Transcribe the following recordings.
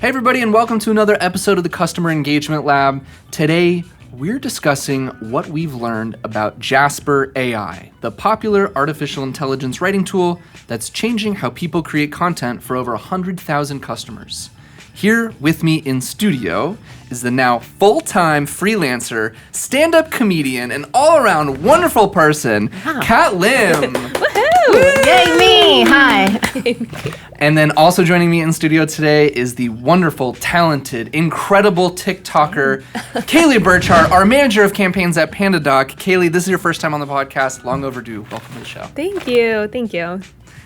Hey everybody, and welcome to another episode of the Customer Engagement Lab. Today, we're discussing what we've learned about Jasper AI, the popular artificial intelligence writing tool that's changing how people create content for over 100,000 customers. Here with me in studio is the now full-time freelancer, stand-up comedian, and all-around wonderful person, Kat Lim. Woohoo! Yay me! Hi. And then also joining me in studio today is the wonderful, talented, incredible TikToker, Kaylie Burchard, our manager of campaigns at PandaDoc. Kaylie, this is your first time on the podcast. Long overdue. Welcome to the show. Thank you.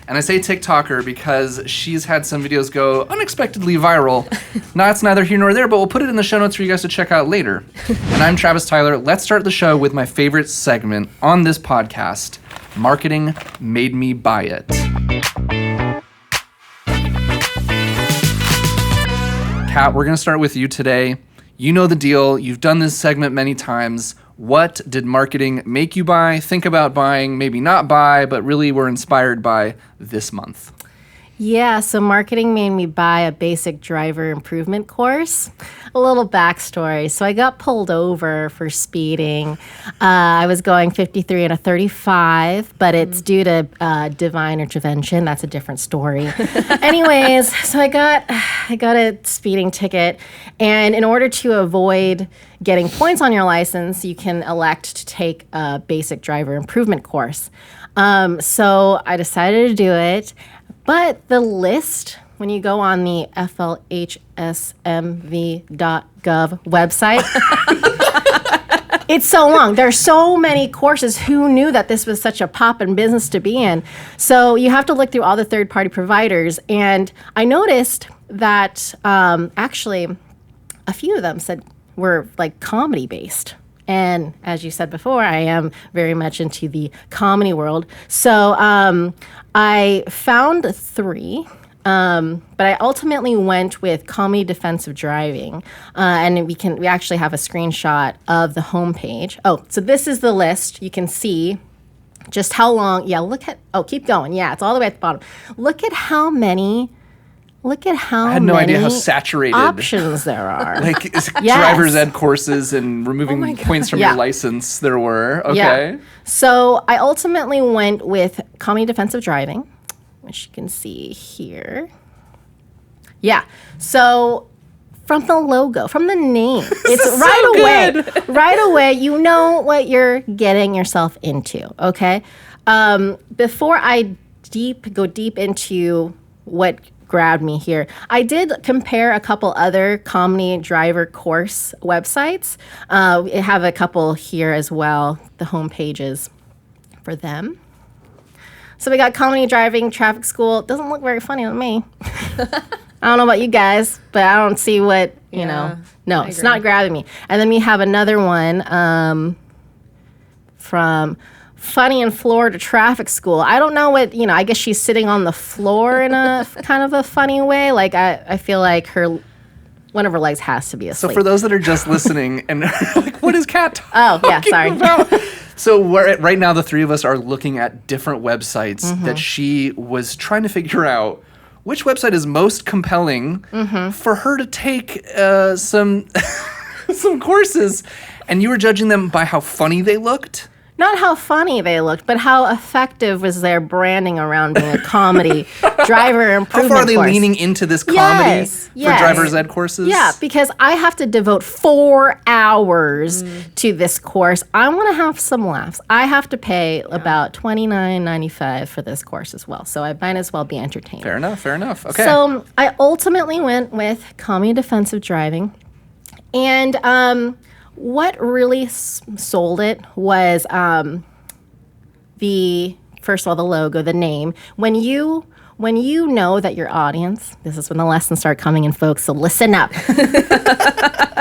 And I say TikToker because she's had some videos go unexpectedly viral. It's neither here nor there, but we'll put it in the show notes for you guys to check out later. And I'm Travis Tyler. Let's start the show with my favorite segment on this podcast, Marketing Made Me Buy It. Kat, we're going to start with you today. You know the deal. You've done this segment many times. What did marketing make you buy, think about buying, maybe not buy, but really were inspired by this month? Yeah, so marketing made me buy a basic driver improvement course. A little backstory. So I got pulled over for speeding. I was going 53 and a 35, but it's due to divine intervention. That's a different story. Anyways, so I got a speeding ticket, and in order to avoid getting points on your license, you can elect to take a basic driver improvement course. So I decided to do it. But the list, when you go on the flhsmv.gov website, it's so long. There are so many courses. Who knew that this was such a poppin' business to be in? So you have to look through all the third-party providers. And I noticed that actually a few of them were like comedy-based. And as you said before, I am very much into the comedy world. So I found 3, but I ultimately went with comedy defensive driving. And we actually have a screenshot of the homepage. Oh, so this is the list. You can see just how long. Yeah, keep going. Yeah, it's all the way at the bottom. Look at how many I had no idea how saturated options there are. Driver's ed courses and removing points from your license there were. Okay. Yeah. So I ultimately went with comedy defensive driving, which you can see here. Yeah. So from the logo, from the name, it's right away, you know what you're getting yourself into, okay? Before I go deep into what grabbed me here, I did compare a couple other comedy driver course websites. We have a couple here as well, the home pages for them. So we got comedy driving traffic school. It doesn't look very funny to me. I don't know about you guys, but I don't see what, No, it's not grabbing me. And then we have another one from Funny in Florida Traffic School. I don't know what, I guess she's sitting on the floor in a kind of a funny way. Like, I feel like one of her legs has to be asleep. So for those that are just listening and like, what is Kat talking about? So right now, the three of us are looking at different websites that she was trying to figure out which website is most compelling for her to take some courses. And you were judging them by how funny they looked? Not how funny they looked, but how effective was their branding around being a comedy driver improvement course. How far are they leaning into this comedy for driver's ed courses? Yeah, because I have to devote 4 hours to this course. I want to have some laughs. I have to pay about $29.95 for this course as well, so I might as well be entertained. Fair enough. Okay. So I ultimately went with comedy defensive driving, and what really sold it was first of all, the logo, the name. When you know that your audience, this is when the lessons start coming in, folks, so listen up.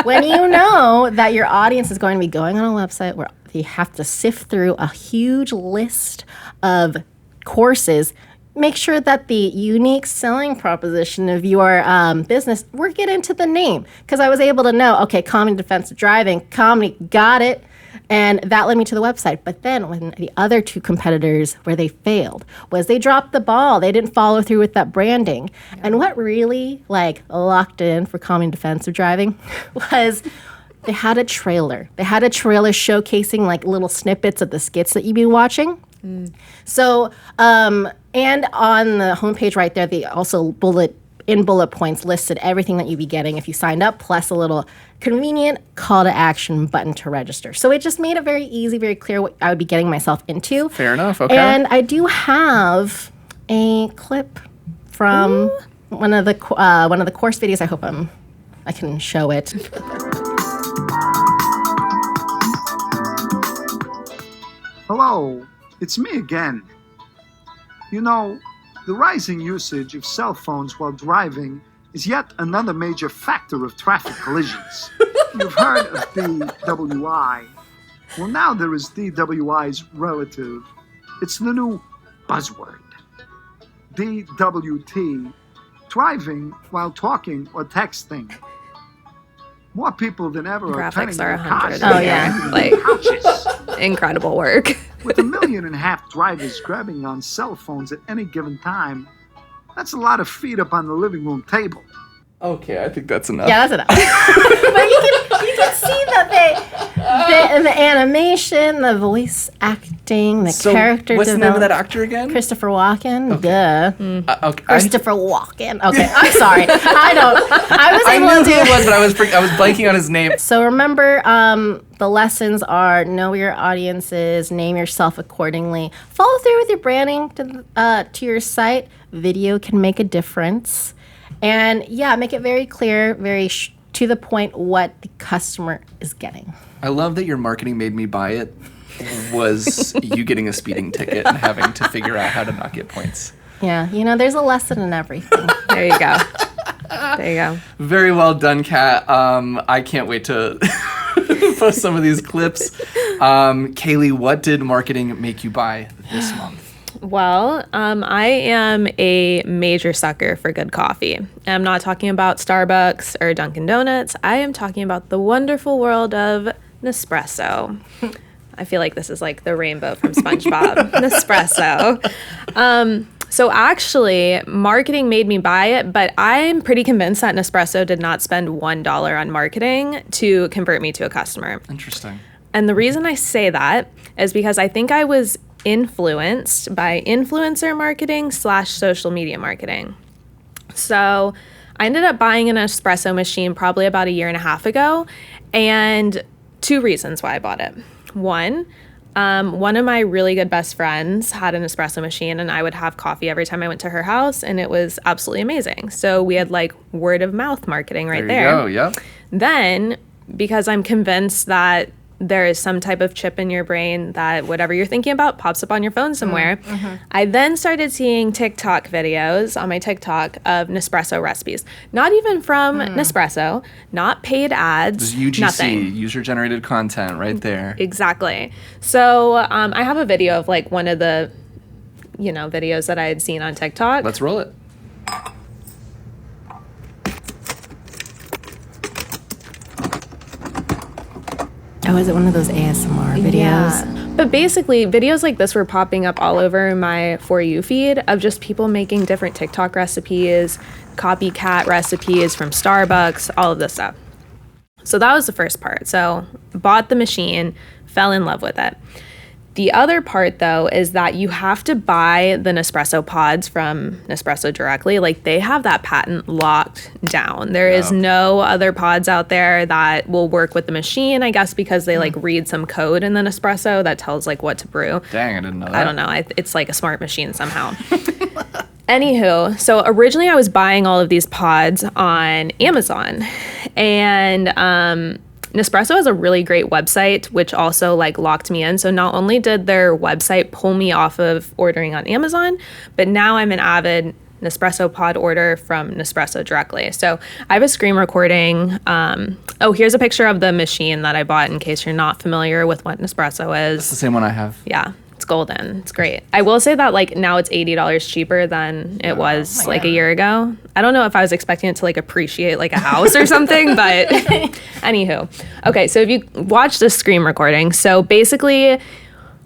When you know that your audience is going to be going on a website where you have to sift through a huge list of courses, make sure that the unique selling proposition of your business, work it into the name. Because I was able to know, okay, comedy defensive driving, comedy, got it. And that led me to the website. But then when the other two competitors where they failed was they dropped the ball. They didn't follow through with that branding. Yeah. And what really locked in for calming defensive driving was they had a trailer. They had a trailer showcasing little snippets of the skits that you'd be watching. So, and on the homepage right there, they also bullet points listed everything that you'd be getting if you signed up, plus a little convenient call to action button to register. So it just made it very easy, very clear what I would be getting myself into. Fair enough, okay. And I do have a clip from one of the course videos. I hope I can show it. Hello, it's me again. You know, the rising usage of cell phones while driving is yet another major factor of traffic collisions. You've heard of DWI. Well, now there is DWI's relative. It's the new buzzword. DWT, driving while talking or texting. More people than ever are turning Graphics are their cars 100. Oh, yeah. couches. Incredible work. With 1.5 million drivers grabbing on cell phones at any given time, that's a lot of feet up on the living room table. Okay, I think that's enough. Yeah, that's enough. But you can see that in the animation, the voice acting, the character what's the name of that development. actor again? Christopher Walken. Duh. Okay. Christopher Walken. Okay, I'm sorry. I knew who it was, but I was blanking on his name. So remember, the lessons are know your audiences, name yourself accordingly, follow through with your branding to your site. Video can make a difference. And yeah, make it very clear, very to the point what the customer is getting. I love that your marketing made me buy it was you getting a speeding ticket and having to figure out how to not get points. Yeah, there's a lesson in everything. There you go. There you go. Very well done, Kat. I can't wait to post some of these clips. Kaylie, what did marketing make you buy this month? Well, I am a major sucker for good coffee. I'm not talking about Starbucks or Dunkin' Donuts. I am talking about the wonderful world of Nespresso. I feel like this is like the rainbow from SpongeBob. Nespresso. So actually, marketing made me buy it, but I'm pretty convinced that Nespresso did not spend $1 on marketing to convert me to a customer. Interesting. And the reason I say that is because I think I was influenced by influencer marketing / social media marketing. So I ended up buying an espresso machine probably about 1.5 years ago, and 2 reasons why I bought it. One of my really good best friends had an espresso machine, and I would have coffee every time I went to her house, and it was absolutely amazing. So we had word of mouth marketing right there. There you go, yep. Then, because I'm convinced that there is some type of chip in your brain that whatever you're thinking about pops up on your phone somewhere. Mm-hmm. I then started seeing TikTok videos on my TikTok of Nespresso recipes. Not even from Nespresso, not paid ads, Just UGC, nothing. user-generated content right there. Exactly. So I have a video of one of the, videos that I had seen on TikTok. Let's roll it. Oh, is it one of those ASMR videos? Yeah. But basically, videos like this were popping up all over my For You feed of just people making different TikTok recipes, copycat recipes from Starbucks, all of this stuff. So that was the first part. So bought the machine, fell in love with it. The other part, though, is that you have to buy the Nespresso pods from Nespresso directly. They have that patent locked down. There is no other pods out there that will work with the machine, I guess, because they read some code in the Nespresso that tells what to brew. Dang, I didn't know that. I don't know. It's like a smart machine somehow. Anywho, so originally I was buying all of these pods on Amazon, and Nespresso has a really great website, which also locked me in. So not only did their website pull me off of ordering on Amazon, but now I'm an avid Nespresso pod order from Nespresso directly. So I have a screen recording. Here's a picture of the machine that I bought in case you're not familiar with what Nespresso is. It's the same one I have. Yeah. It's it's golden. It's great. I will say that like now it's $80 cheaper than it was like a year ago. I don't know if I was expecting it to like appreciate like a house or something, but anywho. Okay, so if you watch this screen recording, so basically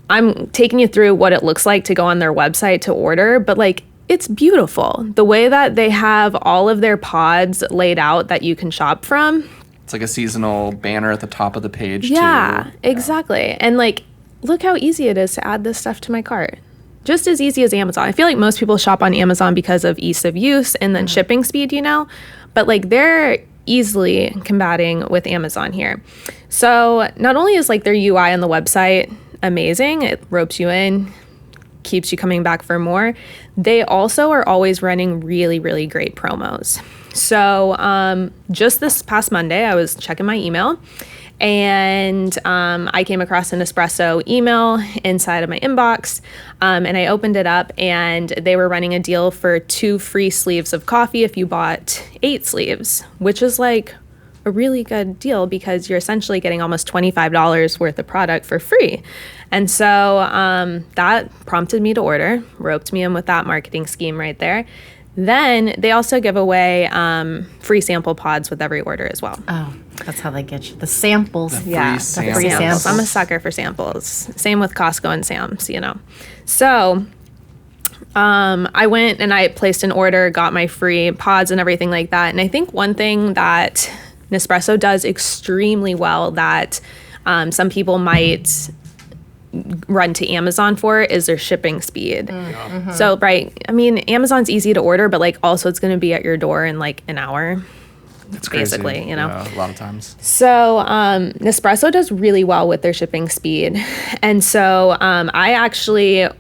I'm taking you through what it looks like to go on their website to order, but like it's beautiful. The way that they have all of their pods laid out that you can shop from. It's like a seasonal banner at the top of the page, Yeah, too. exactly. And like, look how easy it is to add this stuff to my cart. Just as easy as Amazon. I feel like most people shop on Amazon because of ease of use and then shipping speed, you know? But like they're easily combating with Amazon here. So not only is like their UI on the website amazing, it ropes you in, keeps you coming back for more, they also are always running really, really great promos. So just this past Monday, I was checking my email and I came across an Nespresso email inside of my inbox, and I opened it up and they were running a deal for 2 free sleeves of coffee if you bought 8 sleeves, which is like a really good deal because you're essentially getting almost $25 worth of product for free. And so that prompted me to order, roped me in with that marketing scheme right there. Then they also give away free sample pods with every order as well. Oh, that's how they get you. The samples. The free The samples. free samples. I'm a sucker for samples. Same with Costco and Sam's, you know. So I went and I placed an order, got my free pods and everything like that. And I think one thing that Nespresso does extremely well that some people might run to Amazon for is their shipping speed. Mm-hmm. So, right, I mean, Amazon's easy to order, but like also it's going to be at your door in like an hour. It's basically, crazy. you know. Yeah, a lot of times. So Nespresso does really well with their shipping speed. And so I actually I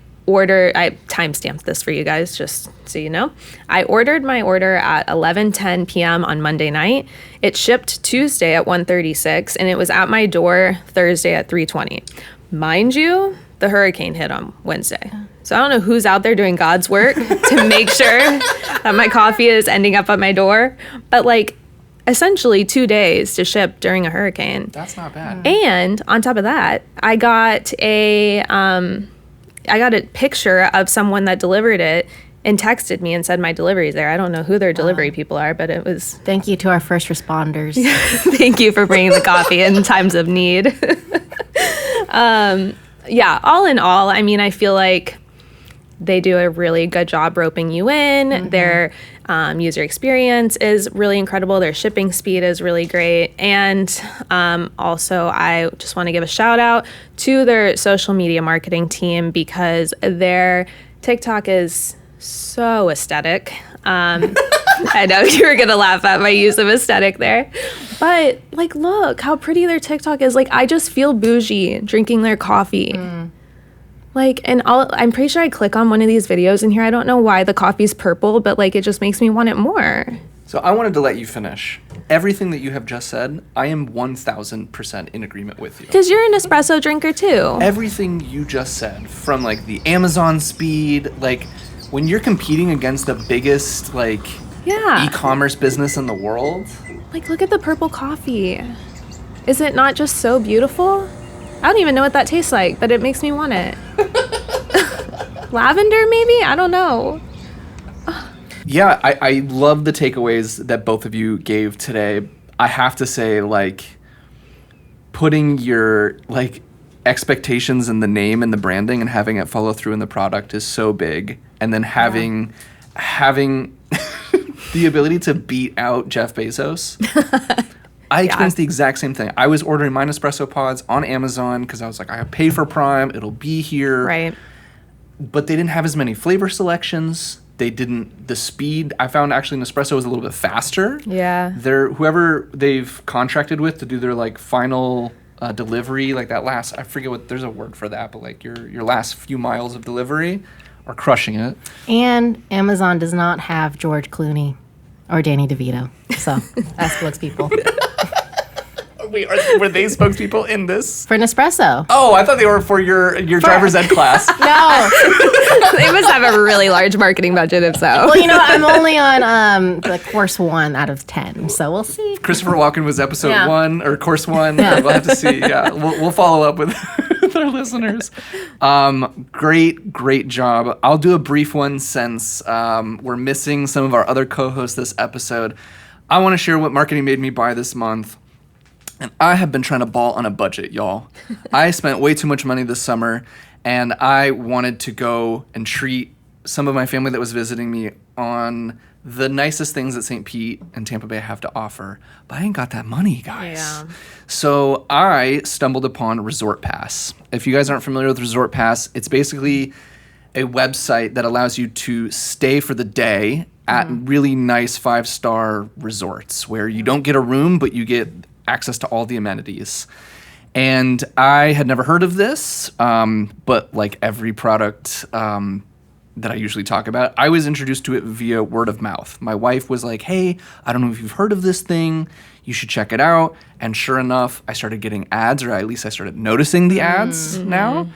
timestamped this for you guys just so you know. I ordered my order at 11:10 p.m. on Monday night. It shipped Tuesday at 1:36 and it was at my door Thursday at 3:20. Mind you, the hurricane hit on Wednesday. So I don't know who's out there doing God's work to make sure that my coffee is ending up at my door. But like essentially 2 days to ship during a hurricane. That's not bad. And on top of that, I got a picture of someone that delivered it and texted me and said my delivery's there. I don't know who their delivery people are, but it was... Thank you to our first responders. Thank you for bringing the coffee in times of need. Yeah, all in all, I mean, I feel like they do a really good job roping you in. Mm-hmm. Their user experience is really incredible. Their shipping speed is really great. And also, I just want to give a shout out to their social media marketing team because their TikTok is so aesthetic. I know you were going to laugh at my use of aesthetic there. But, like, look how pretty their TikTok is. Like, I just feel bougie drinking their coffee. Like, and I'm pretty sure I click on one of these videos in here. I don't know why the coffee's purple, but, like, it just makes me want it more. So I wanted to let you finish. Everything that you have just said, I am 1,000% in agreement with you. Because you're an espresso drinker, too. Everything you just said, from, like, the Amazon speed, like, when you're competing against the biggest, like... Yeah. e-commerce business in the world. Like, look at the purple coffee. Is it not just so beautiful? I don't even know what that tastes like, but it makes me want it. Lavender, maybe? I don't know. Yeah, I love the takeaways that both of you gave today. I have to say, like, putting your, like, expectations in the name and the branding and having it follow through in the product is so big. And then having the ability to beat out Jeff Bezos. I experienced the exact same thing. I was ordering my Nespresso pods on Amazon because I was like, I pay for Prime, it'll be here. Right. But they didn't have as many flavor selections. The speed, I found actually Nespresso was a little bit faster. Yeah. Whoever they've contracted with to do their like final delivery, like that last, I forget what, there's a word for that, but like your last few miles of delivery are crushing it. And Amazon does not have George Clooney or Danny DeVito. So that's spokespeople. Wait, were they spokespeople in this? For Nespresso. Oh, I thought they were for your driver's ed class. No. They must have a really large marketing budget if so. Well, you know, I'm only on the course 1 out of 10, so we'll see. Christopher Walken was episode Yeah. 1 or course 1. We'll have to see. Yeah, we'll follow up with our listeners. Great job. I'll do a brief one since we're missing some of our other co-hosts this episode. I want to share what marketing made me buy this month. And I have been trying to ball on a budget, y'all. I spent way too much money this summer, and I wanted to go and treat some of my family that was visiting me on the nicest things that St. Pete and Tampa Bay have to offer. But I ain't got that money, guys. Yeah. So I stumbled upon Resort Pass. If you guys aren't familiar with Resort Pass, it's basically a website that allows you to stay for the day at really nice 5-star resorts where you don't get a room, but you get access to all the amenities. And I had never heard of this, but like every product that I usually talk about, I was introduced to it via word of mouth. My wife was like, hey, I don't know if you've heard of this thing. You should check it out. And sure enough, I started getting ads, or at least I started noticing the ads now.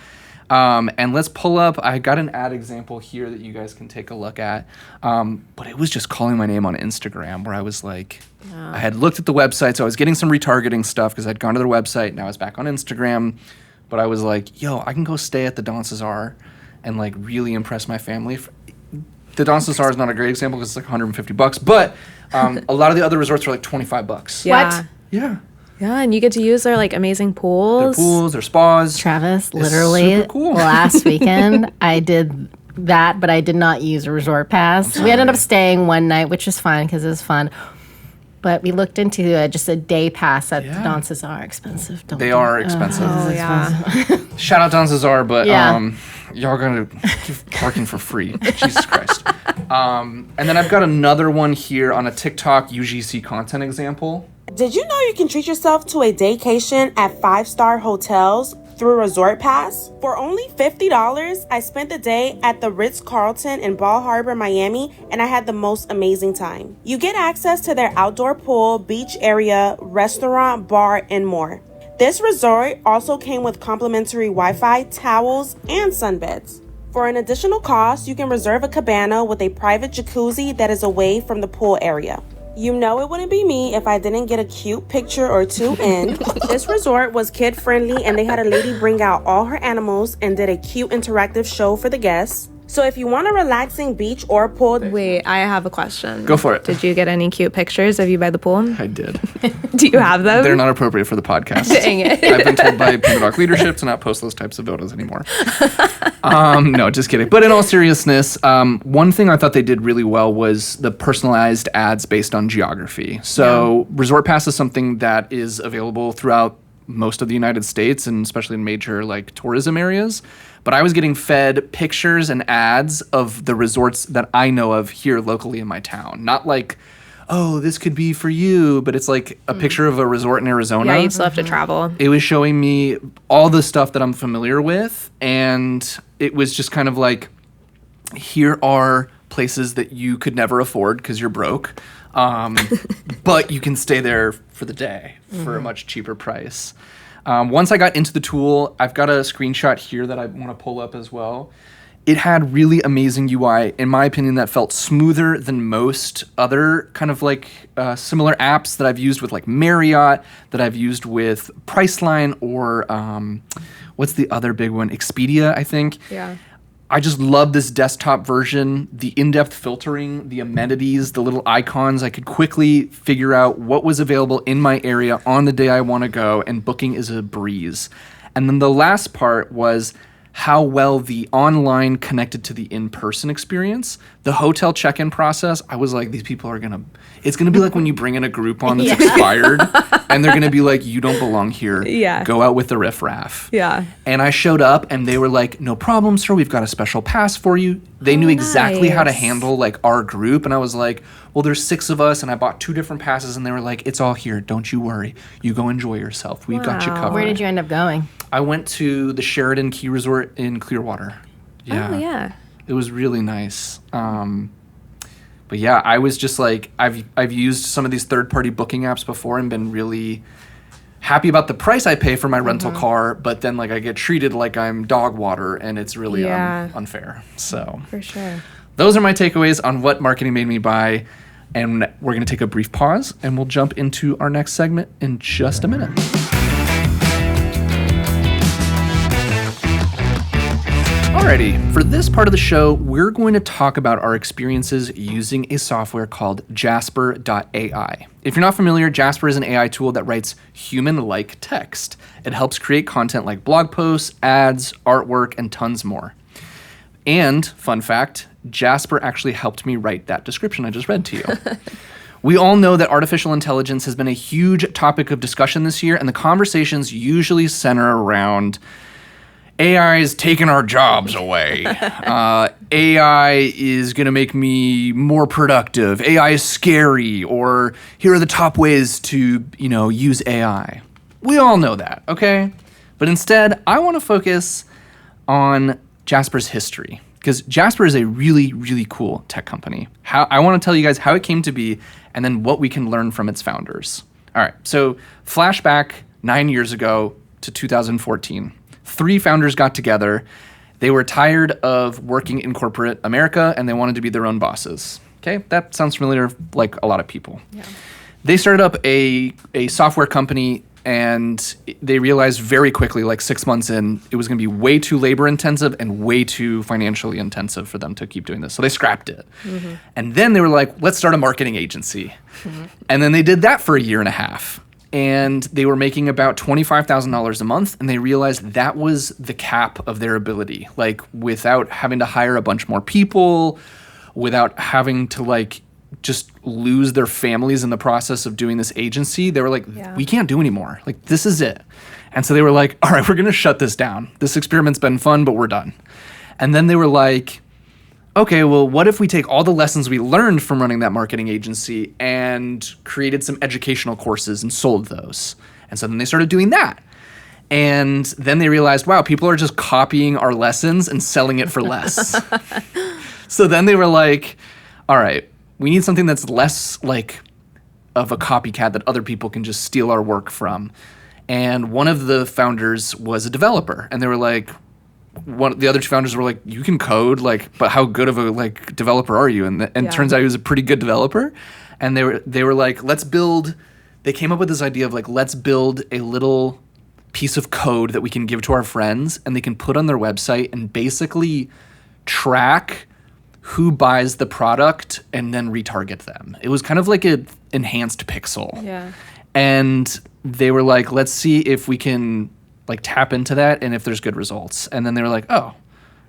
And let's pull up, I got an ad example here that you guys can take a look at. But it was just calling my name on Instagram where I was like, I had looked at the website, so I was getting some retargeting stuff because I'd gone to their website. Now I was back on Instagram. But I was like, yo, I can go stay at the Don Cesar and like really impress my family. The Don Cesar is not a great example because it's like $150, but a lot of the other resorts are like $25. Yeah. What? Yeah. Yeah, and you get to use their like amazing pools. Their pools, their spas. Travis, literally super cool. last weekend I did that, but I did not use a resort pass. We ended up staying one night, which is fine because it was fun. But we looked into just a day pass at the Don Cesar. Expensive. They are expensive. Oh, yeah. Shout out Don Cesar, but Yeah. y'all gonna keep parking for free. Jesus Christ. And then I've got another one here on a TikTok UGC content example. Did you know you can treat yourself to a daycation at 5-star hotels through Resort Pass? For only $50, I spent the day at the Ritz-Carlton in Bal Harbour, Miami, and I had the most amazing time. You get access to their outdoor pool, beach area, restaurant, bar, and more. This resort also came with complimentary Wi-Fi, towels, and sunbeds. For an additional cost, you can reserve a cabana with a private jacuzzi that is away from the pool area. You know it wouldn't be me if I didn't get a cute picture or two in. This resort was kid-friendly and they had a lady bring out all her animals and did a cute interactive show for the guests. So if you want a relaxing beach or pool... Wait, I have a question. Go for it. Did you get any cute pictures of you by the pool? I did. Do you have them? They're not appropriate for the podcast. Dang it. I've been told by PandaDoc leadership to not post those types of photos anymore. No, just kidding. But in all seriousness, one thing I thought they did really well was the personalized ads based on geography. So Resort Pass is something that is available throughout most of the United States and especially in major like tourism areas. But I was getting fed pictures and ads of the resorts that I know of here locally in my town. Not like, oh, this could be for you, but it's like a picture of a resort in Arizona. Yeah, you'd still have to travel. It was showing me all the stuff that I'm familiar with, and it was just kind of like, here are places that you could never afford because you're broke, but you can stay there for the day for a much cheaper price. Once I got into the tool, I've got a screenshot here that I want to pull up as well. It had really amazing UI, in my opinion, that felt smoother than most other kind of like similar apps that I've used with like Marriott, that I've used with Priceline, or what's the other big one? Expedia, I think. Yeah. I just love this desktop version, the in-depth filtering, the amenities, the little icons. I could quickly figure out what was available in my area on the day I want to go, and booking is a breeze. And then the last part was how well the online connected to the in-person experience. The hotel check-in process, I was like, these people are it's gonna be like when you bring in a Groupon that's expired, and they're gonna be like, you don't belong here. Yeah. Go out with the riffraff. Yeah. And I showed up, and they were like, no problem, sir, we've got a special pass for you. They knew exactly how to nice. handle like our group, and I was like, well, there's 6 of us, and I bought 2 different passes, and they were like, it's all here, don't you worry. You go enjoy yourself. We've got you Wow. covered. Where did you end up going? I went to the Sheridan Key Resort in Clearwater. Yeah. Oh, yeah. It was really nice. But yeah, I was just like, I've used some of these third-party booking apps before and been really happy about the price I pay for my rental car, but then like I get treated like I'm dog water, and it's really unfair. So For sure. those are my takeaways on what marketing made me buy. And we're going to take a brief pause, and we'll jump into our next segment in just a minute. Alrighty, for this part of the show, we're going to talk about our experiences using a software called Jasper AI. If you're not familiar, Jasper is an AI tool that writes human-like text. It helps create content like blog posts, ads, artwork, and tons more. And, fun fact, Jasper actually helped me write that description I just read to you. We all know that artificial intelligence has been a huge topic of discussion this year, and the conversations usually center around AI is taking our jobs away. AI is going to make me more productive. AI is scary, or here are the top ways to, use AI. We all know that, okay? But instead, I want to focus on Jasper's history, because Jasper is a really, really cool tech company. I want to tell you guys how it came to be, and then what we can learn from its founders. All right, so flashback 9 years ago to 2014. 3 founders got together. They were tired of working in corporate America, and they wanted to be their own bosses. Okay, that sounds familiar, like a lot of people. Yeah. They started up a software company, and they realized very quickly, like 6 months in, it was going to be way too labor intensive and way too financially intensive for them to keep doing this. So they scrapped it. Mm-hmm. And then they were like, let's start a marketing agency. Mm-hmm. And then they did that for a year and a half. And they were making about $25,000 a month, and they realized that was the cap of their ability. Like, without having to hire a bunch more people, without having to, just lose their families in the process of doing this agency, they were like, we can't do anymore. Like, this is it. And so they were like, all right, we're going to shut this down. This experiment's been fun, but we're done. And then they were like, okay, well, what if we take all the lessons we learned from running that marketing agency and created some educational courses and sold those? And so then they started doing that. And then they realized, wow, people are just copying our lessons and selling it for less. So then they were like, all right, we need something that's less like of a copycat that other people can just steal our work from. And one of the founders was a developer. And they were like, the other 2 founders were like, you can code, but how good of a developer are you? And turns out he was a pretty good developer. And they were like, they came up with this idea of let's build a little piece of code that we can give to our friends, and they can put on their website and basically track who buys the product and then retarget them. It was kind of like an enhanced pixel. Yeah. And they were like, let's see if we can tap into that and if there's good results. And then they were like, oh,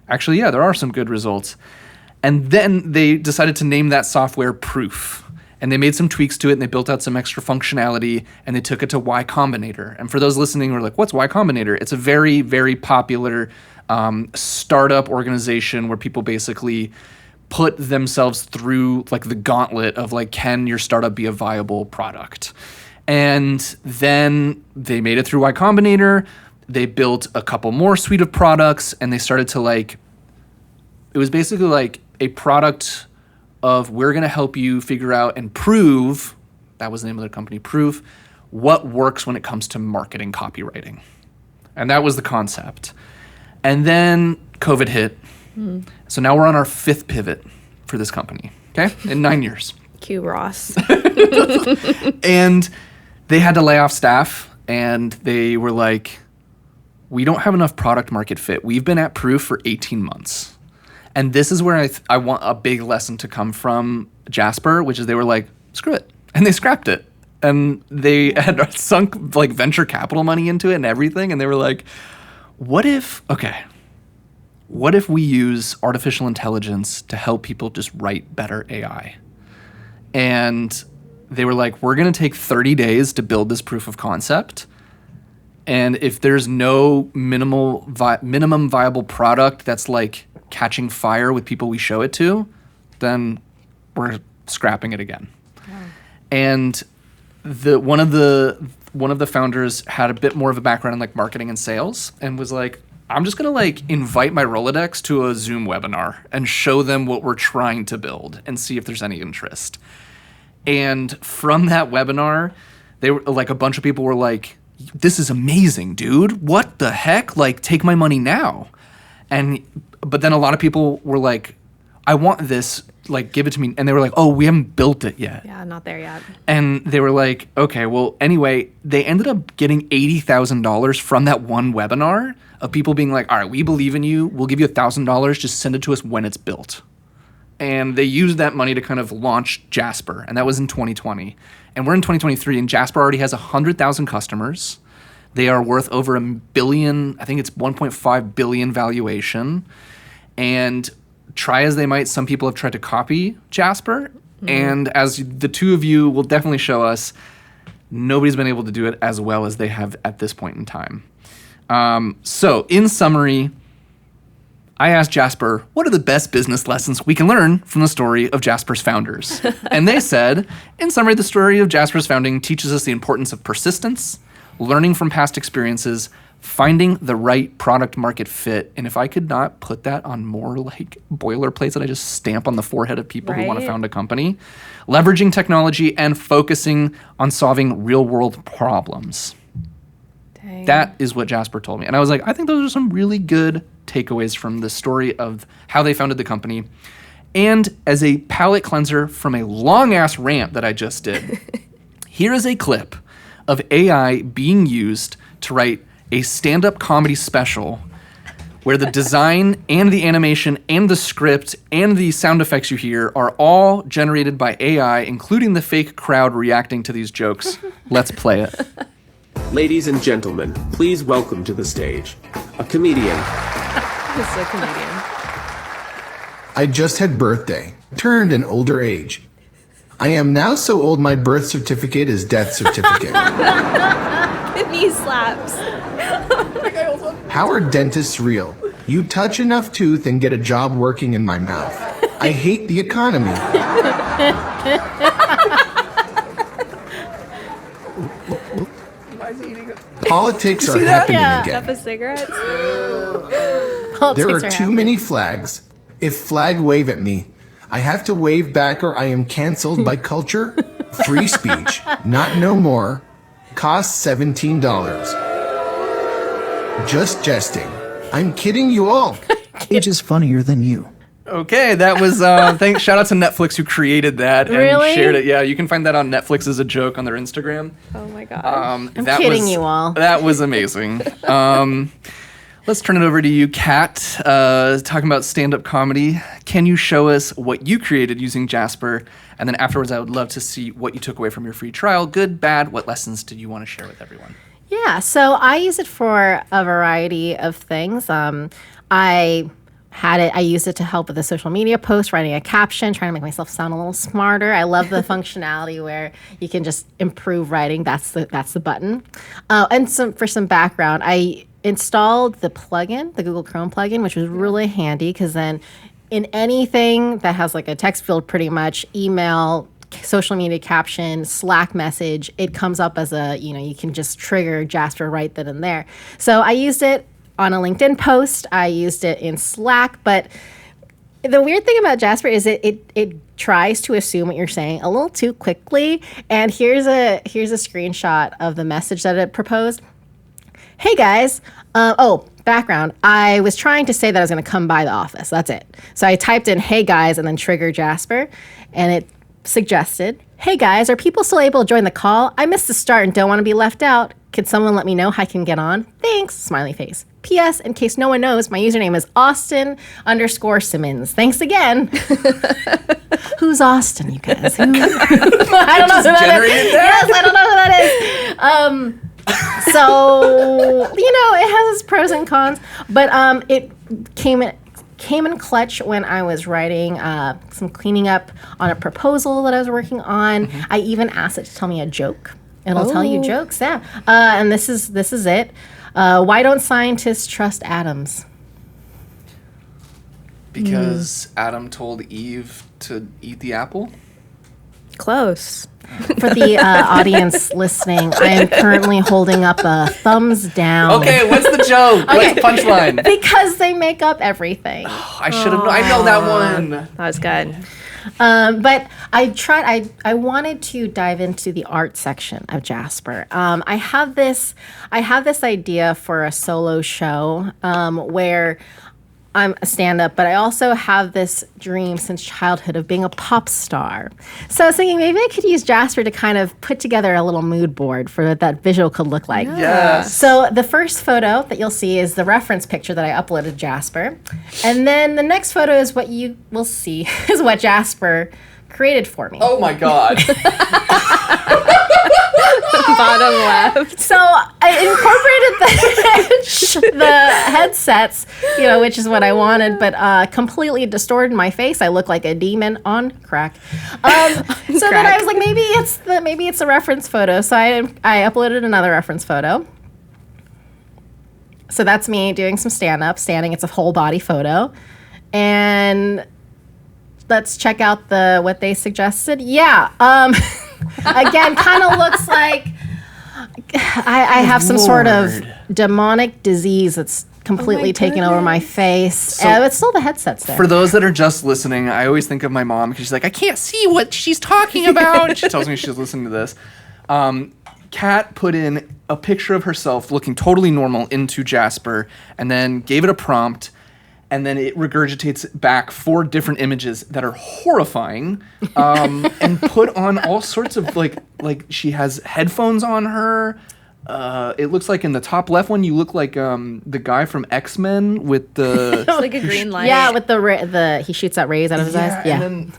actually, yeah, there are some good results. And then they decided to name that software Proof. And they made some tweaks to it, and they built out some extra functionality, and they took it to Y Combinator. And for those listening who are like, what's Y Combinator? It's a very, very popular startup organization where people basically put themselves through the gauntlet of can your startup be a viable product? And then they made it through Y Combinator. They built a couple more suite of products, and they started to it was basically a product of, we're going to help you figure out and prove, that was the name of their company, Proof, what works when it comes to marketing copywriting. And that was the concept. And then COVID hit. So now we're on our 5th pivot for this company, okay, in 9 years. Cue Ross. And they had to lay off staff, and they were like, we don't have enough product market fit. We've been at Proof for 18 months. And this is where I want a big lesson to come from Jasper, which is they were like, screw it. And they scrapped it. And they had sunk venture capital money into it and everything. And they were like, what if we use artificial intelligence to help people just write better AI? And they were like, we're going to take 30 days to build this proof of concept. And if there's no minimum viable product that's catching fire with people we show it to, then we're scrapping it again. Yeah. And one of the founders had a bit more of a background in marketing and sales, and was like, I'm just gonna invite my Rolodex to a Zoom webinar and show them what we're trying to build and see if there's any interest. And from that webinar, they were a bunch of people were like, this is amazing, dude. What the heck? Take my money now. But then a lot of people were like, I want this, like, give it to me. And they were like, oh, we haven't built it yet. Yeah, not there yet. And they were like, okay, well, anyway, they ended up getting $80,000 from that one webinar of people being like, all right, we believe in you. We'll give you $1,000. Just send it to us when it's built. And they used that money to kind of launch Jasper. And that was in 2020. And we're in 2023, and Jasper already has 100,000 customers. They are worth over $1 billion. I think it's 1.5 billion valuation. And try as they might, some people have tried to copy Jasper. And as the two of you will definitely show us, nobody's been able to do it as well as they have at this point in time. So in summary, I asked Jasper, what are the best business lessons we can learn from the story of Jasper's founders? And they said, in summary, the story of Jasper's founding teaches us the importance of persistence, learning from past experiences, finding the right product market fit. And if I could not put that on more like boilerplates that I just stamp on the forehead of people who want to Right. found a company, leveraging technology and focusing on solving real world problems. Dang. That is what Jasper told me. And I was like, I think those are some really good takeaways from the story of how they founded the company. And as a palate cleanser from a long ass rant that I just did, here is a clip of AI being used to write a stand-up comedy special where the design and the animation and the script and the sound effects you hear are all generated by AI, including the fake crowd reacting to these jokes. Let's play it. Ladies and gentlemen, please welcome to the stage a comedian, This is a comedian. I just had birthday, turned an older age. I am now so old my birth certificate is death certificate. Knee slaps. How are dentists real? You touch enough tooth and get a job working in my mouth. I hate the economy. Politics are happening Cup again. of cigarettes. There are too many flags. If flag wave at me, I have to wave back or I am canceled by culture. Free speech, not no more. Costs $17. Just jesting. I'm kidding you all. Age is funnier than you. Okay, that was thanks. Shout out to Netflix who created that and Really? shared it. Yeah, you can find that on Netflix as a joke on their Instagram. Oh my god. I'm kidding you all. That was amazing. Let's turn it over to you, Kat. Talking about stand-up comedy. Can you show us what you created using Jasper? And then afterwards, I would love to see what you took away from your free trial. Good, bad. What lessons did you want to share with everyone? Yeah, so I use it for a variety of things. I used it to help with a social media post, writing a caption, trying to make myself sound a little smarter. I love the functionality where you can just improve writing. That's the button. And for some background, I installed the plugin, the Google Chrome plugin, which was really handy because then in anything that has like a text field, pretty much email, social media caption, Slack message, it comes up as you can just trigger Jasper right then and there. So I used it on a LinkedIn post. I used it in Slack, but the weird thing about Jasper is it tries to assume what you're saying a little too quickly. And here's a screenshot of the message that it proposed. Hey guys, background. I was trying to say that I was going to come by the office. That's it. So I typed in, hey guys, and then trigger Jasper, and it suggested, hey guys, are people still able to join the call? I missed the start and don't want to be left out. Could someone let me know how I can get on? Thanks, smiley face. P.S. In case no one knows, my username is Austin_Simmons. Thanks again. Who's Austin, you guys? Who? I don't know who that is. Yes, I don't know who that is. So, it has its pros and cons, but it came in clutch when I was writing some cleaning up on a proposal that I was working on. Mm-hmm. I even asked it to tell me a joke. It'll tell you jokes, yeah. And this is it. Why don't scientists trust atoms? Because Adam told Eve to eat the apple? Close. For the audience listening, I am currently holding up a thumbs down. Okay, what's the joke? What's the punchline? Because they make up everything. I should have known. I know that one. That was good. But I wanted to dive into the art section of Jasper. I have this idea for a solo show where I'm a stand-up, but I also have this dream since childhood of being a pop star. So I was thinking maybe I could use Jasper to kind of put together a little mood board for what that visual could look like. Yes. So the first photo that you'll see is the reference picture that I uploaded to Jasper. And then the next photo is what you will see is what Jasper created for me. Oh my God. Bottom left. So I incorporated the headsets, which is what I wanted, but completely distorted my face. I look like a demon on crack. So then I was like, maybe it's a reference photo. So I uploaded another reference photo. So that's me doing some standing. It's a whole body photo, and let's check out what they suggested. Yeah. Again, kind of looks like I have some sort of demonic disease that's completely taken over my face. So it's still the headsets there. For those that are just listening, I always think of my mom because she's like, I can't see what she's talking about. She tells me she's listening to this. Kat put in a picture of herself looking totally normal into Jasper and then gave it a prompt. And then it regurgitates back 4 different images that are horrifying, and put on all sorts of like she has headphones on her. It looks like in the top left one, you look like the guy from X-Men with the It's like a green light. Yeah, with the he shoots out rays out of his eyes. Yeah. And then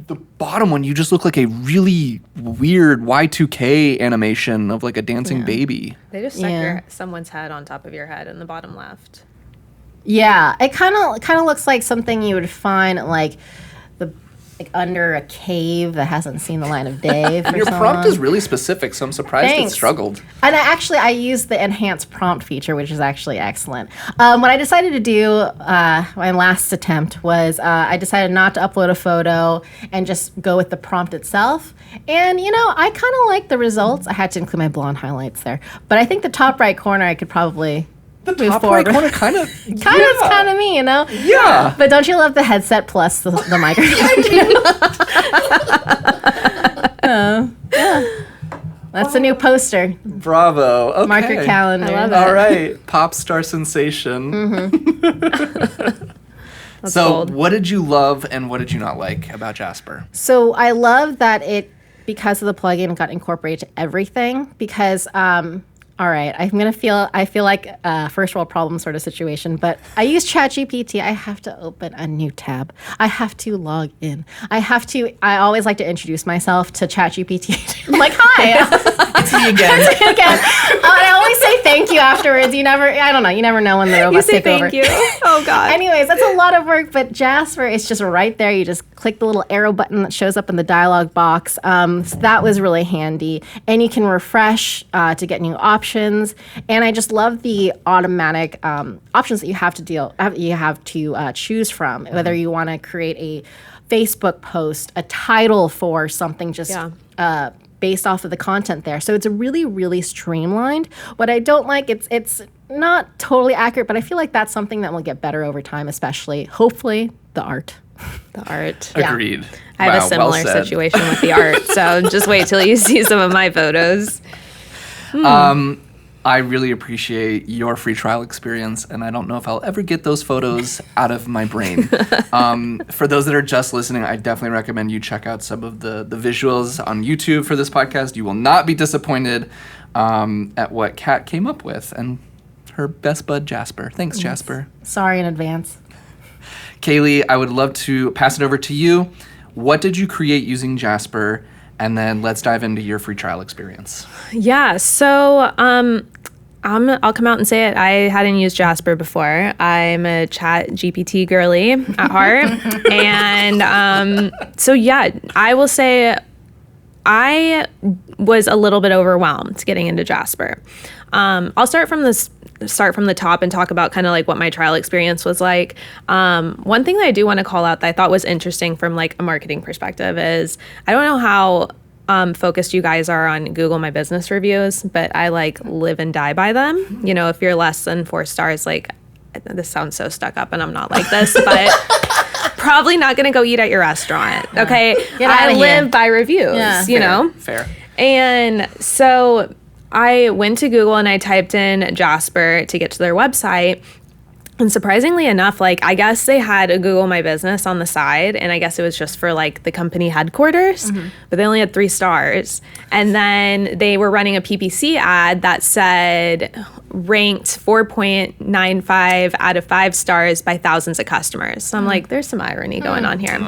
the bottom one, you just look like a really weird Y2K animation of like a dancing baby. They just stuck someone's head on top of your head in the bottom left. Yeah, it kind of looks like something you would find like under a cave that hasn't seen the light of day. Your prompt is really specific, so I'm surprised it struggled. And I used the enhanced prompt feature, which is actually excellent. What I decided to do, my last attempt was I decided not to upload a photo and just go with the prompt itself. And, I kind of like the results. I had to include my blonde highlights there. But I think the top right corner I could probably the top right corner kind of me, Yeah. But don't you love the headset plus the microphone? Yeah. That's a new poster. Bravo. Okay. Mark your calendar. I love it. All right. Pop star sensation. So bold. What did you love and what did you not like about Jasper? So I love that because of the plugin, it got incorporated to everything because all right, I feel like a first world problem sort of situation, but I use ChatGPT. I have to open a new tab. I have to log in. I always like to introduce myself to ChatGPT. I'm like, hi. It's me again. I always say thank you afterwards. You never know when the robots take over. You say thank you. Oh, God. Anyways, that's a lot of work, but Jasper is just right there. You just click the little arrow button that shows up in the dialog box. So that was really handy. And you can refresh to get new options. And I just love the automatic options that you have to choose from, whether you want to create a Facebook post, a title for something just based off of the content there. So it's really, really streamlined. What I don't like, it's not totally accurate, but I feel like that's something that will get better over time, especially, hopefully, the art. The art. Agreed. I have a similar situation with the art, so just wait till you see some of my photos. I really appreciate your free trial experience, and I don't know if I'll ever get those photos out of my brain. For those that are just listening, I definitely recommend you check out some of the visuals on YouTube for this podcast. You will not be disappointed at what Kat came up with, and her best bud, Jasper. Thanks, Jasper. Sorry in advance. Kaylie, I would love to pass it over to you. What did you create using Jasper? And then let's dive into your free trial experience. Yeah, so I'll come out and say it. I hadn't used Jasper before. I'm a ChatGPT girly at heart. And so, yeah, I will say I was a little bit overwhelmed getting into Jasper. I'll start from the top and talk about kind of like what my trial experience was like. One thing that I do want to call out that I thought was interesting from like a marketing perspective is I don't know how focused you guys are on Google My Business reviews, but I like live and die by them. You know, if you're less than 4 stars, like this sounds so stuck up and I'm not like this, but probably not going to go eat at your restaurant. Okay. I live by reviews, you know? Fair. And so I went to Google and I typed in Jasper to get to their website. And surprisingly enough, like, I guess they had a Google My Business on the side, and I guess it was just for like the company headquarters, but they only had 3 stars. And then they were running a PPC ad that said ranked 4.95 out of 5 stars by thousands of customers. So I'm like, there's some irony going on here.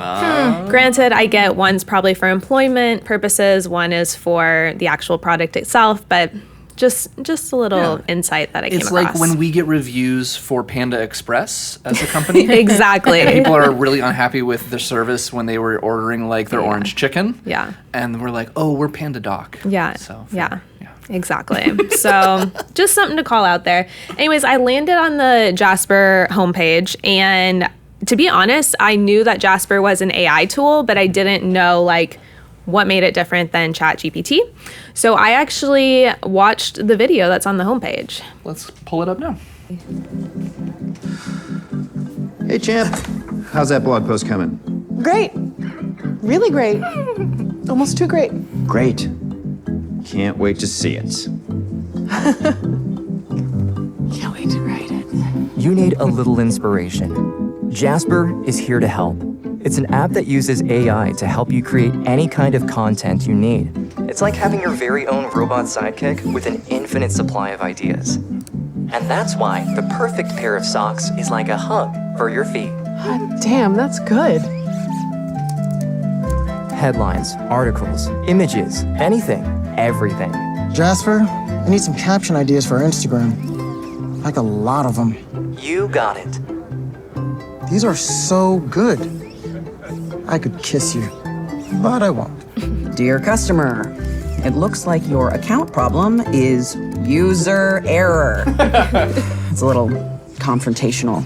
Granted, I get one's probably for employment purposes, one is for the actual product itself, but just a little insight that I came across. It's like when we get reviews for Panda Express as a company. Exactly. And people are really unhappy with their service when they were ordering like their orange chicken. Yeah. And we're like, oh, we're PandaDoc. Yeah. So yeah. Exactly. So just something to call out there. Anyways, I landed on the Jasper homepage, and to be honest, I knew that Jasper was an AI tool, but I didn't know like what made it different than ChatGPT. So I actually watched the video that's on the homepage. Let's pull it up now. Hey, champ. How's that blog post coming? Great. Really great. Almost too great. Great. Can't wait to see it. Can't wait to write it. You need a little inspiration. Jasper is here to help. It's an app that uses AI to help you create any kind of content you need. It's like having your very own robot sidekick with an infinite supply of ideas. And that's why the perfect pair of socks is like a hug for your feet. Hot damn, that's good. Headlines, articles, images, anything, everything. Jasper, I need some caption ideas for Instagram. Like a lot of them. You got it. These are so good. I could kiss you, but I won't. Dear customer, it looks like your account problem is user error. It's a little confrontational.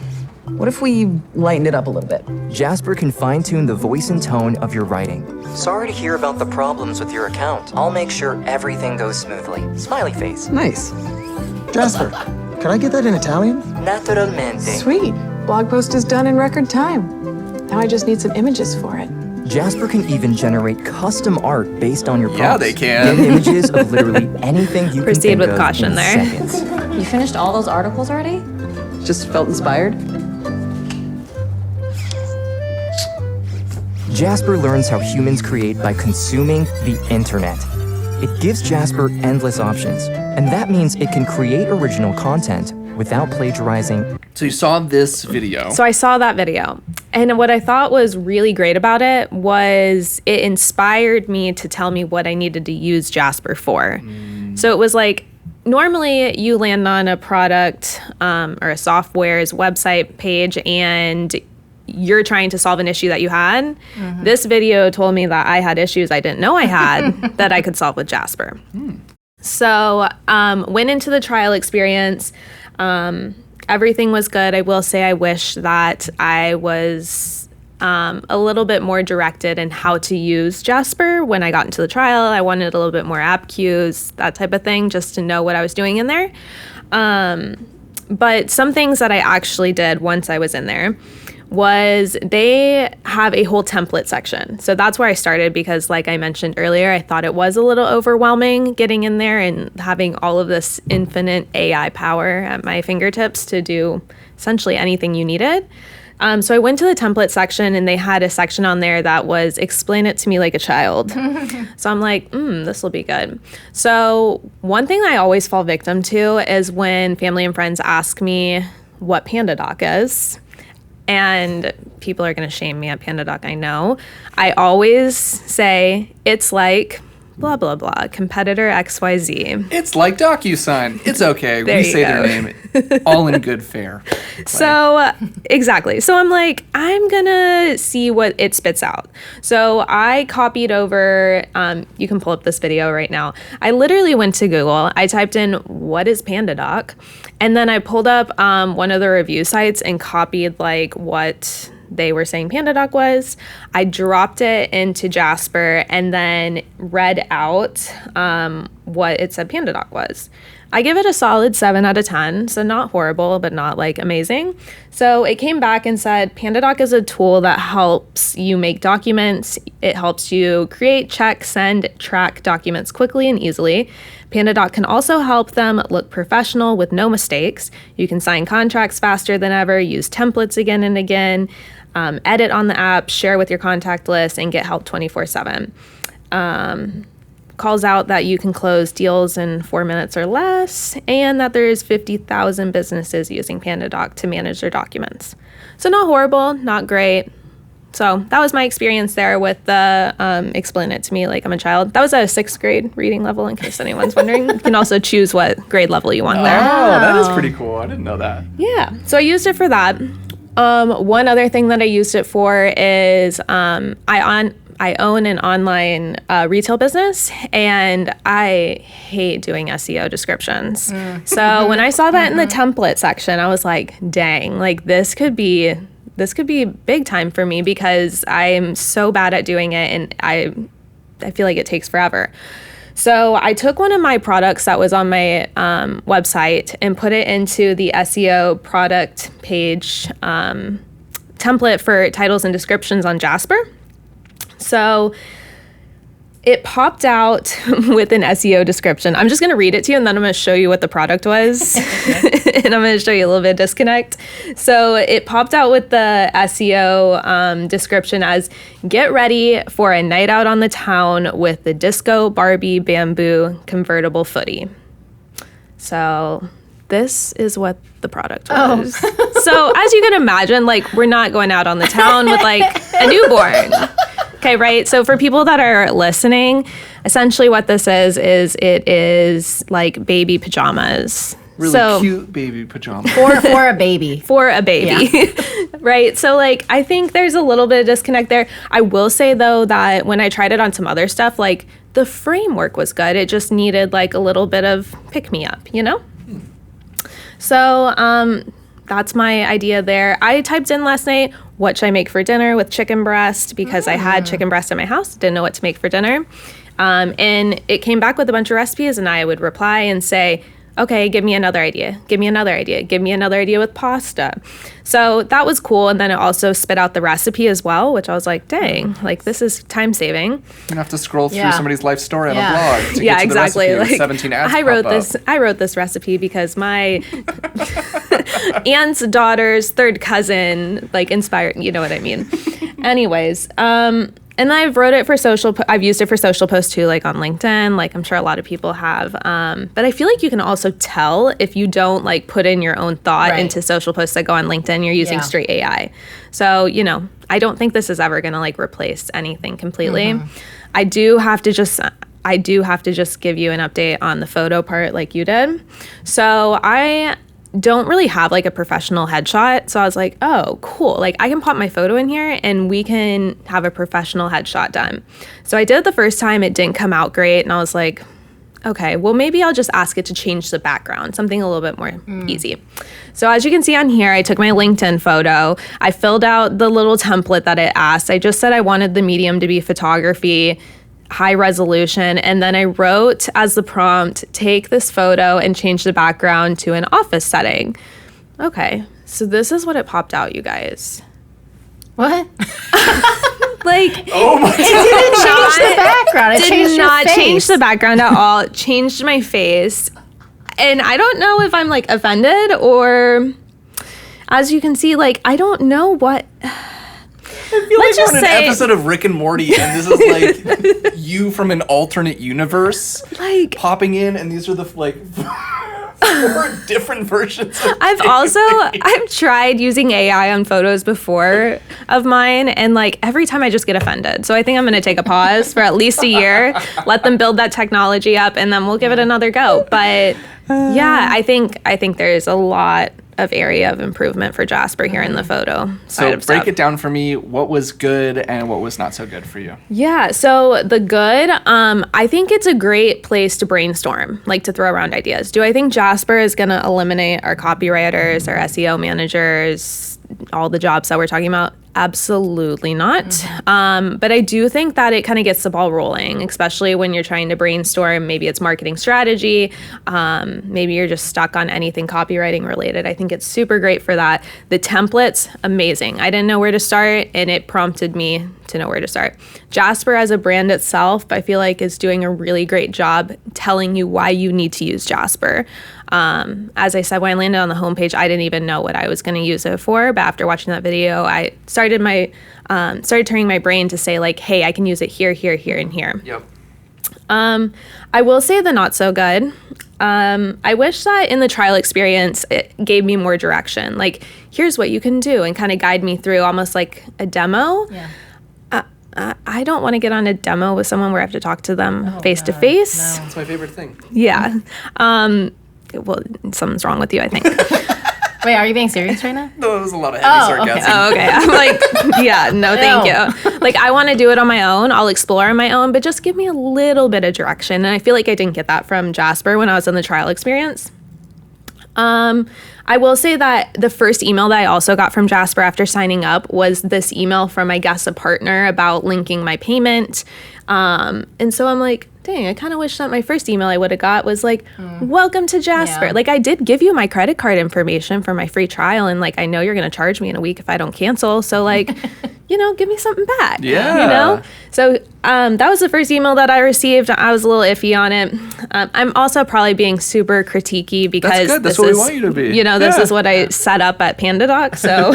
What if we lighten it up a little bit? Jasper can fine-tune the voice and tone of your writing. Sorry to hear about the problems with your account. I'll make sure everything goes smoothly. Smiley face. Nice. Jasper, could I get that in Italian? Naturalmente. Sweet. Blog post is done in record time. Now I just need some images for it. Jasper can even generate custom art based on your prompts. Yeah, they can. Get images of literally anything you Proceed can think with of caution in there. seconds. You finished all those articles already? Just felt inspired. Jasper learns how humans create by consuming the internet. It gives Jasper endless options, and that means it can create original content without plagiarizing. So you saw this video. So I saw that video. And what I thought was really great about it was it inspired me to tell me what I needed to use Jasper for. So it was like, normally you land on a product or a software's website page and you're trying to solve an issue that you had. This video told me that I had issues I didn't know I had that I could solve with Jasper. So went into the trial experience. Everything was good. I will say I wish that I was a little bit more directed in how to use Jasper when I got into the trial. I wanted a little bit more app cues, that type of thing, just to know what I was doing in there. But some things that I actually did once I was in there was they have a whole template section. So that's where I started because, like I mentioned earlier, I thought it was a little overwhelming getting in there and having all of this infinite AI power at my fingertips to do essentially anything you needed. So I went to the template section and they had a section on there that was explain it to me like a child. So I'm like, this will be good. So one thing I always fall victim to is when family and friends ask me what PandaDoc is. And people are going to shame me at PandaDoc, I know. I always say it's like blah, blah, blah, competitor XYZ. It's like DocuSign. It's okay. There We you say go. their name all in good fair. So, exactly. So I'm like, I'm going to see what it spits out. So I copied over, you can pull up this video right now. I literally went to Google. I typed in, what is PandaDoc? And then I pulled up one of the review sites and copied like what they were saying PandaDoc was. I dropped it into Jasper and then read out what it said PandaDoc was. I give it a solid 7 out of 10, so not horrible, but not like amazing. So it came back and said, PandaDoc is a tool that helps you make documents. It helps you create, check, send, track documents quickly and easily. PandaDoc can also help them look professional with no mistakes. You can sign contracts faster than ever, use templates again and again, edit on the app, share with your contact list, and get help 24/7. Calls out that you can close deals in 4 minutes or less, and that there's 50,000 businesses using PandaDoc to manage their documents. So not horrible, not great. So that was my experience there with the explain it to me like I'm a child. That was at a 6th grade reading level, in case anyone's wondering. You can also choose what grade level you want there. Oh, that is pretty cool. I didn't know that. Yeah, so I used it for that. One other thing that I used it for is I own an online retail business, and I hate doing SEO descriptions. So when I saw that in the template section, I was like, dang, like this could be big time for me, because I'm so bad at doing it, and I feel like it takes forever. So I took one of my products that was on my website and put it into the SEO product page template for titles and descriptions on Jasper. So it popped out with an SEO description. I'm just going to read it to you, and then I'm going to show you what the product was. And I'm going to show you a little bit of disconnect. So it popped out with the SEO description as, get ready for a night out on the town with the Disco Barbie Bamboo Convertible Footy. So this is what the product was. So as you can imagine, like, we're not going out on the town with like a newborn. Okay, right? So for people that are listening, essentially what this is it is like baby pajamas. Really cute baby pajamas. For a baby. For a baby. Yeah. Right? So like, I think there's a little bit of disconnect there. I will say though that when I tried it on some other stuff, like the framework was good. It just needed like a little bit of pick me up, you know? So that's my idea there. I typed in last night, what should I make for dinner with chicken breast, because I had chicken breast in my house, didn't know what to make for dinner. And it came back with a bunch of recipes, and I would reply and say, okay, give me another idea. Give me another idea. Give me another idea with pasta. So that was cool. And then it also spit out the recipe as well, which I was like, dang, like this is time saving. You're gonna have to scroll through somebody's life story on a blog to get to exactly. the recipe. Like, 17 ads I wrote this recipe because my aunt's daughter's third cousin like inspired, you know what I mean? Anyways, and I've wrote it for I've used it for social posts too, like on LinkedIn, like I'm sure a lot of people have. But I feel like you can also tell if you don't like put in your own thought into social posts that go on LinkedIn, you're using straight AI. So, you know, I don't think this is ever going to like replace anything completely. I do have to just give you an update on the photo part like you did. So I don't really have like a professional headshot. So I was like, oh, cool. Like I can pop my photo in here and we can have a professional headshot done. So I did it the first time. It didn't come out great. And I was like, okay, well, maybe I'll just ask it to change the background, something a little bit more easy. So as you can see on here, I took my LinkedIn photo. I filled out the little template that it asked. I just said I wanted the medium to be photography, high resolution, and then I wrote as the prompt, take this photo and change the background to an office setting. Okay, so this is what it popped out, you guys. What? Like, oh my God. It didn't change the background. It changed your face. Change the background at all. It changed my face. And I don't know if I'm like offended or, as you can see, like, I don't know what. I feel like we're in an episode of Rick and Morty, and this is like you from an alternate universe, like popping in, and these are the like 4 different versions of I've tried using AI on photos before of mine, and like every time I just get offended. So I think I'm going to take a pause for at least a year, let them build that technology up, and then we'll give it another go. But yeah, I think there's a lot of area of improvement for Jasper here in the photo side of stuff. So break it down for me. What was good and what was not so good for you? Yeah, so the good, I think it's a great place to brainstorm, like to throw around ideas. Do I think Jasper is going to eliminate our copywriters, our SEO managers, all the jobs that we're talking about? Absolutely not. But I do think that it kind of gets the ball rolling, especially when you're trying to brainstorm. Maybe it's marketing strategy. Maybe you're just stuck on anything copywriting related. I think it's super great for that. The templates, amazing. I didn't know where to start, and it prompted me to know where to start. Jasper as a brand itself, I feel like is doing a really great job telling you why you need to use Jasper. As I said, when I landed on the homepage, I didn't even know what I was going to use it for. But after watching that video, I started turning my brain to say like, hey, I can use it here, here, here, and here. Yep. I will say the not so good. I wish that in the trial experience, it gave me more direction. Like, here's what you can do, and kind of guide me through almost like a demo. Yeah. I don't want to get on a demo with someone where I have to talk to them face to face. No, that's my favorite thing. Yeah. Well, something's wrong with you, I think. Wait, are you being serious right now? No, it was a lot of heavy sarcasm. Oh, okay. I'm like, yeah, no, thank you. Like, I want to do it on my own. I'll explore on my own, but just give me a little bit of direction. And I feel like I didn't get that from Jasper when I was in the trial experience. I will say that the first email that I also got from Jasper after signing up was this email from, I guess, a partner about linking my payment. And so I'm like, dang, I kind of wish that my first email I would have got was like, welcome to Jasper. Yeah. Like, I did give you my credit card information for my free trial, and like, I know you're going to charge me in a week if I don't cancel. So like, give me something back. Yeah. So that was the first email that I received. I was a little iffy on it. I'm also probably being super critiquey because that's good. That's what we want you to be. This is what I set up at PandaDoc. So,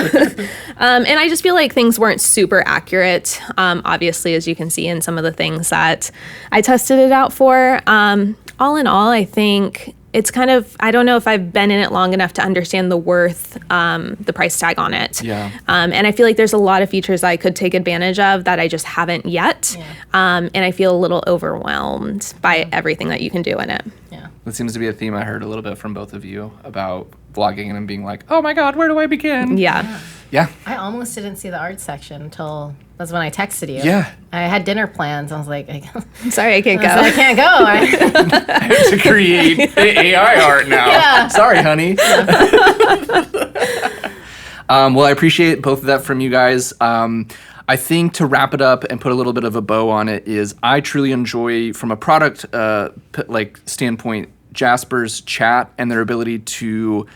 and I just feel like things weren't super accurate. Obviously, as you can see in some of the things that I tested it out for. All in all, I think it's kind of, I don't know if I've been in it long enough to understand the worth, the price tag on it. Yeah. And I feel like there's a lot of features I could take advantage of that I just haven't yet. Yeah. And I feel a little overwhelmed by everything that you can do in it. Yeah. That seems to be a theme I heard a little bit from both of you about vlogging and being like, oh my God, where do I begin? Yeah. Yeah. I almost didn't see the art section until that's when I texted you. Yeah. I had dinner plans. I was like, sorry, I can't go. I can't go. I have to create AI art now. Yeah. Sorry, honey. Well, I appreciate both of that from you guys. I think to wrap it up and put a little bit of a bow on it is I truly enjoy, from a product standpoint, Jasper's chat and their ability to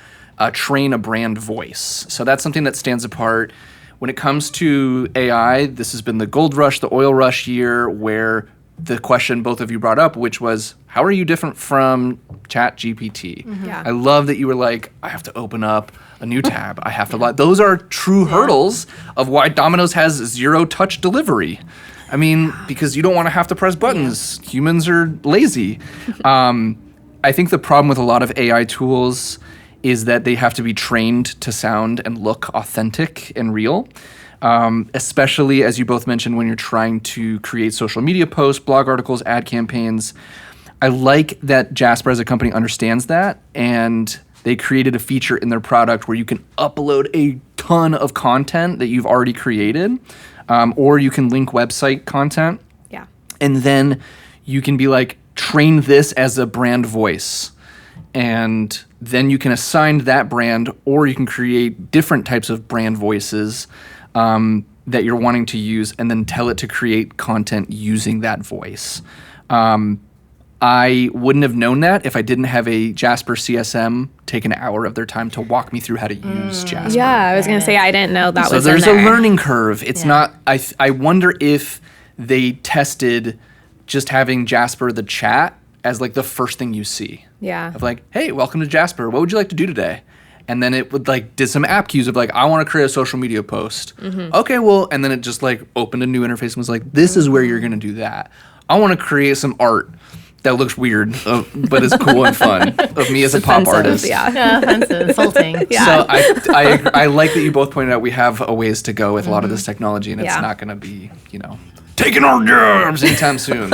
train a brand voice. So that's something that stands apart. When it comes to AI, this has been the gold rush, the oil rush year, where the question both of you brought up, which was, how are you different from ChatGPT? Mm-hmm. Yeah. I love that you were like, I have to open up a new tab. I have to those are true hurdles of why Domino's has zero touch delivery. I mean, because you don't want to have to press buttons. Yeah. Humans are lazy. I think the problem with a lot of AI tools is that they have to be trained to sound and look authentic and real. Especially, as you both mentioned, when you're trying to create social media posts, blog articles, ad campaigns. I like that Jasper as a company understands that, and they created a feature in their product where you can upload a ton of content that you've already created, or you can link website content. Yeah. And then you can be like, train this as a brand voice. And then you can assign that brand, or you can create different types of brand voices that you're wanting to use, and then tell it to create content using that voice. I wouldn't have known that if I didn't have a Jasper CSM take an hour of their time to walk me through how to use Jasper. Yeah, I was going to say, I didn't know that so was there's in there. a learning curve. It's not, I wonder if they tested just having Jasper the chat as like the first thing you see. Yeah. Of like, hey, welcome to Jasper. What would you like to do today? And then it would like did some app cues of like, I want to create a social media post. Mm-hmm. Okay, well, and then it just like opened a new interface and was like, this is where you're going to do that. I want to create some art that looks weird, but is cool and fun of me as a pop artist. Yeah, offensive, insulting. Yeah. So I like that you both pointed out we have a ways to go with a lot of this technology, and it's not going to be, taking our jobs anytime soon.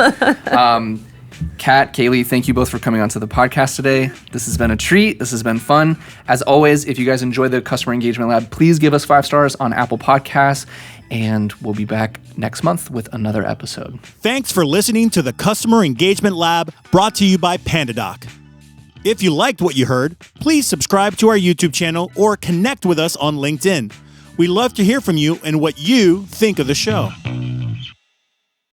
Kat, Kaylie, thank you both for coming onto the podcast today. This has been a treat. This has been fun. As always, if you guys enjoy the Customer Engagement Lab, please give us 5 stars on Apple Podcasts, and we'll be back next month with another episode. Thanks for listening to the Customer Engagement Lab, brought to you by PandaDoc. If you liked what you heard, please subscribe to our YouTube channel or connect with us on LinkedIn. We love to hear from you and what you think of the show.